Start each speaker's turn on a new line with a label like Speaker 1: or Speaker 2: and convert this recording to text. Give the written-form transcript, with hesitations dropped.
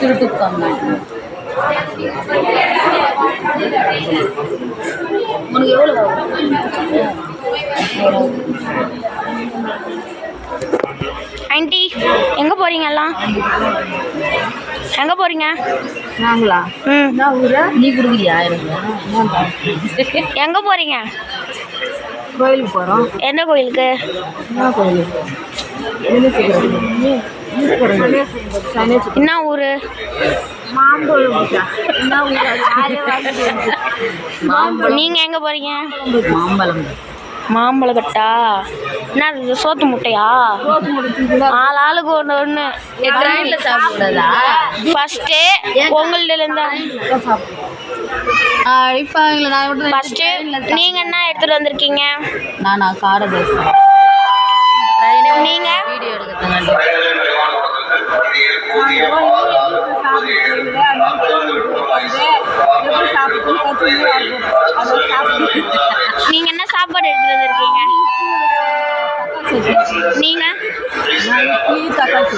Speaker 1: திருட்டுப்பாங்க உனக்கு எவ்வளோ
Speaker 2: ஆண்டி எங்கே போகிறீங்கலாம்? எங்கே போகிறீங்க?
Speaker 1: நாங்களா? என்ன ஊரா? நீ கொடுக்குறியா?
Speaker 2: எங்கே போகிறீங்க?
Speaker 1: கோயிலுக்கு போகிறோம்.
Speaker 2: எந்த கோயிலுக்கு?
Speaker 1: என்ன கோயிலுக்கு?
Speaker 2: என்ன ஊர்?
Speaker 1: மாம்பழம்.
Speaker 2: நீங்கள் எங்கே போகிறீங்க?
Speaker 1: மாம்பழம்.
Speaker 2: மாம்பழக்கட்டா? என்ன இது சோத்து முட்டையா? ஆளுக்கு ஒன்று ஒன்று.
Speaker 1: ட்ரெயினில் சாப்பிடாதா?
Speaker 2: ஃபஸ்ட்டு உங்கள்கிட்ட ஃபஸ்ட்டு நீங்கள் என்ன எடுத்துகிட்டு வந்திருக்கீங்க?
Speaker 1: நானா கார தோசை.
Speaker 2: நீங்கள்
Speaker 1: வீடியோ எடுக்கிறதுங்க.
Speaker 2: நீங்கள் என்ன சாப்பாடு எடுத்துகிட்டு வந்திருக்கீங்க? நீங்கள்
Speaker 1: தக்காளி